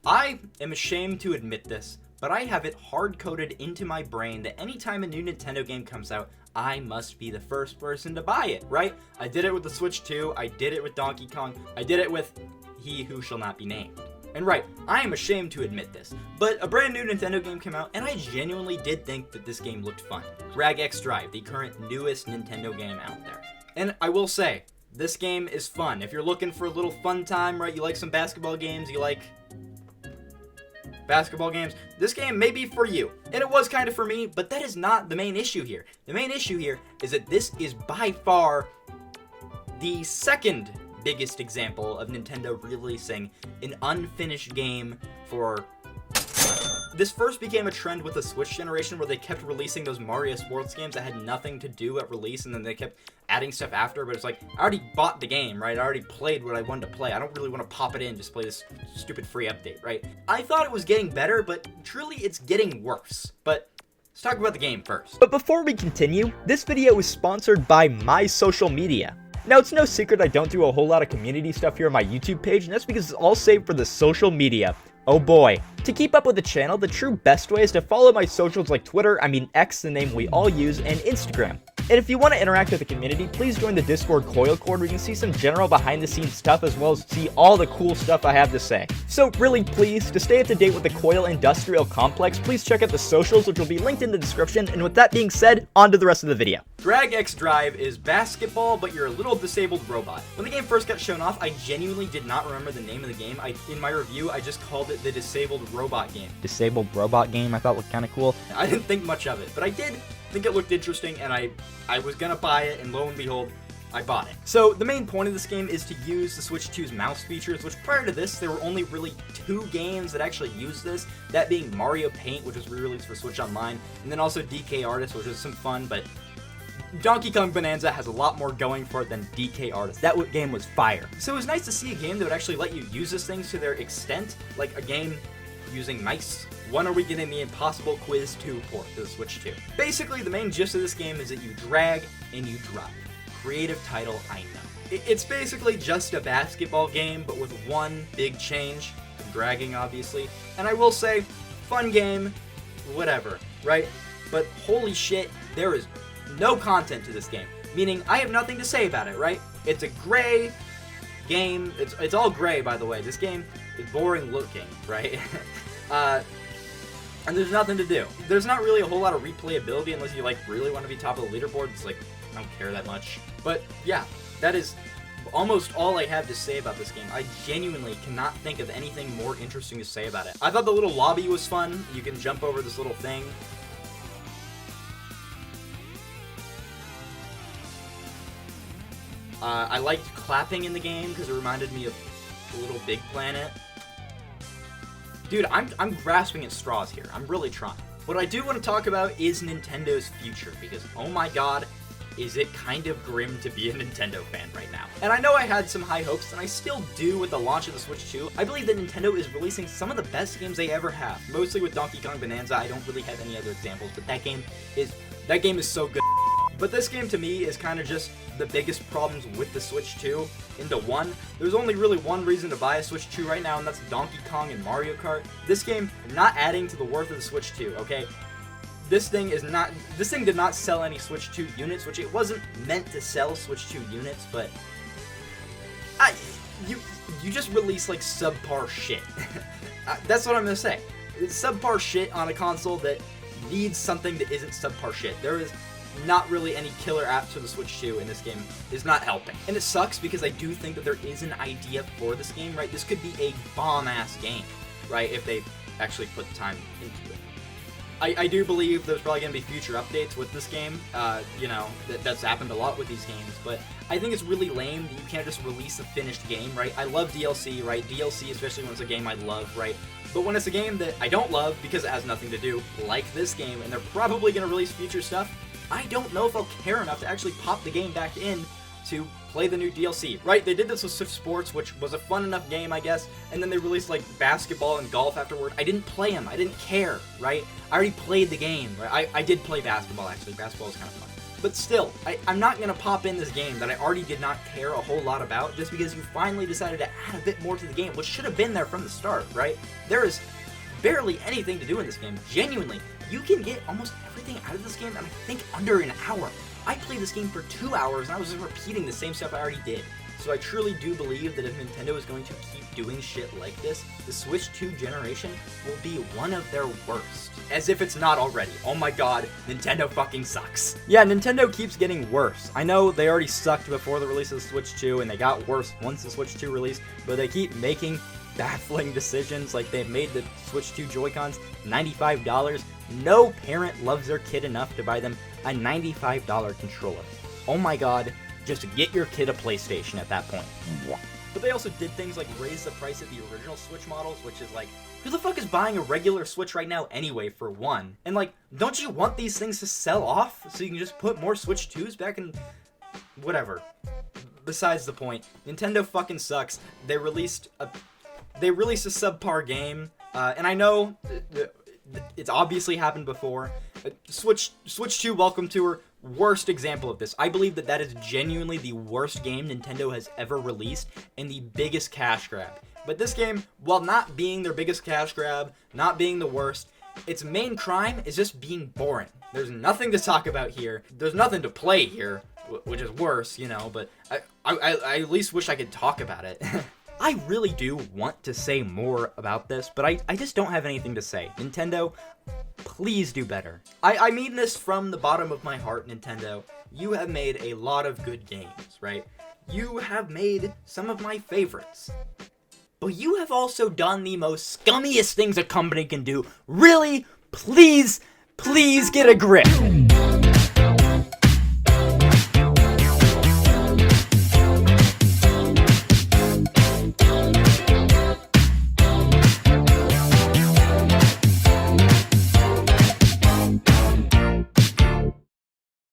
I am ashamed to admit this, but I have it hard-coded into my brain that anytime a new Nintendo game comes out, I must be the first person to buy it, right? I did it with the Switch 2, I did it with Donkey Kong, I did it with He Who Shall Not Be Named. And right, I am ashamed to admit this, but a brand new Nintendo game came out, and I genuinely did think that this game looked fun. Drag X Drive, the current newest Nintendo game out there. And I will say, this game is fun. If you're looking for a little fun time, right, you like some basketball games, you like basketball games, this game may be for you. And it was kind of for me, but that is not the main issue here. The main issue here is that this is by far the second biggest example of Nintendo releasing an unfinished game for... This first became a trend with the Switch generation where they kept releasing those Mario Sports games that had nothing to do at release, and then they kept adding stuff after, but it's like, I already bought the game, right? I already played what I wanted to play. I don't really want to pop it in, just play this stupid free update, right? I thought it was getting better, but truly it's getting worse. But let's talk about the game first. But before we continue, this video is sponsored by my social media. Now, it's no secret I don't do a whole lot of community stuff here on my YouTube page, and that's because it's all saved for the social media. Oh boy. To keep up with the channel, the true best way is to follow my socials like Twitter, X, the name we all use, and Instagram. And if you want to interact with the community, please join the Discord Coil Cord where you can see some general behind-the-scenes stuff as well as see all the cool stuff I have to say. So really please, to stay up to date with the Coil Industrial Complex, please check out the socials which will be linked in the description, and with that being said, on to the rest of the video. Drag X Drive is basketball, but you're a little disabled robot. When the game first got shown off, I genuinely did not remember the name of the game. In my review, I just called it the Disabled Robot Game. Disabled Robot Game, I thought looked kind of cool. I didn't think much of it, but I did think it looked interesting, and I was gonna buy it, and lo and behold, I bought it. So the main point of this game is to use the Switch 2's mouse features, which prior to this, there were only really 2 games that actually used this, that being Mario Paint, which was re-released for Switch Online, and then also DK Artist, which was some fun, but Donkey Kong Bonanza has a lot more going for it than DK Artist. That game was fire. So it was nice to see a game that would actually let you use these things to their extent, like a game using mice. When are we getting the Impossible Quiz 2 port to the Switch 2? Basically, the main gist of this game is that you drag and you drive. Creative title, I know. It's basically just a basketball game, but with one big change, dragging obviously. And I will say, fun game, whatever, right? But holy shit, there is no content to this game. Meaning, I have nothing to say about it, right? It's a gray game. It's all gray, by the way. This game is boring looking, right? And there's nothing to do. There's not really a whole lot of replayability unless you like really want to be top of the leaderboard. It's like, I don't care that much. But yeah, that is almost all I have to say about this game. I genuinely cannot think of anything more interesting to say about it. I thought the little lobby was fun. You can jump over this little thing. I liked clapping in the game because it reminded me of Little Big Planet. Dude, I'm grasping at straws here. I'm really trying. What I do want to talk about is Nintendo's future, because oh my god, is it kind of grim to be a Nintendo fan right now. And I know I had some high hopes, and I still do with the launch of the Switch 2. I believe that Nintendo is releasing some of the best games they ever have. Mostly with Donkey Kong Bonanza. I don't really have any other examples, but that game is so good. But this game to me is kind of just the biggest problems with the Switch 2 into one. There's only really one reason to buy a Switch 2 right now, and that's Donkey Kong and Mario Kart. This game, not adding to the worth of the Switch 2, okay? This thing did not sell any Switch 2 units, which it wasn't meant to sell Switch 2 units, but you just release like subpar shit. That's what I'm gonna say. It's subpar shit on a console that needs something that isn't subpar shit. There is not really any killer apps for the Switch 2, and this game is not helping. And it sucks because I do think that there is an idea for this game, right? This could be a bomb-ass game, right? If they actually put time into it. I do believe there's probably going to be future updates with this game. You know, that's happened a lot with these games, but I think it's really lame that you can't just release a finished game, right? I love DLC, right? DLC, especially when it's a game I love, right? But when it's a game that I don't love because it has nothing to do, like this game, and they're probably going to release future stuff, I don't know if I'll care enough to actually pop the game back in to play the new DLC, right? They did this with Swift Sports, which was a fun enough game, I guess, and then they released, like, basketball and golf afterward. I didn't play them. I didn't care, right? I already played the game, right? I did play basketball, actually. Basketball was kind of fun. But still, I'm not going to pop in this game that I already did not care a whole lot about just because you finally decided to add a bit more to the game, which should have been there from the start, right? There is barely anything to do in this game. Genuinely, you can get almost everything out of this game in, I think, under an hour. I played this game for 2 hours, and I was just repeating the same stuff I already did. So I truly do believe that if Nintendo is going to keep doing shit like this, the Switch 2 generation will be one of their worst. As if it's not already. Oh my god, Nintendo fucking sucks. Yeah, Nintendo keeps getting worse. I know they already sucked before the release of the Switch 2, and they got worse once the Switch 2 released, but they keep making baffling decisions. Like, they've made the Switch 2 Joy-Cons $95. No parent loves their kid enough to buy them a $95 controller. Oh my god. Just get your kid a PlayStation at that point. But they also did things like raise the price of the original Switch models, which is like, who the fuck is buying a regular Switch right now anyway, for one? And like, don't you want these things to sell off so you can just put more Switch 2s back in... Whatever. Besides the point, Nintendo fucking sucks. They released a subpar game, and I know it's obviously happened before. Switch 2 Welcome Tour, worst example of this. I believe that is genuinely the worst game Nintendo has ever released and the biggest cash grab. But this game, while not being their biggest cash grab, not being the worst, its main crime is just being boring. There's nothing to talk about here. There's nothing to play here, which is worse, you know, but I at least wish I could talk about it. I really do want to say more about this, but I just don't have anything to say. Nintendo, please do better. I mean this from the bottom of my heart, Nintendo. You have made a lot of good games, right? You have made some of my favorites. But you have also done the most scummiest things a company can do. Really? Please get a grip.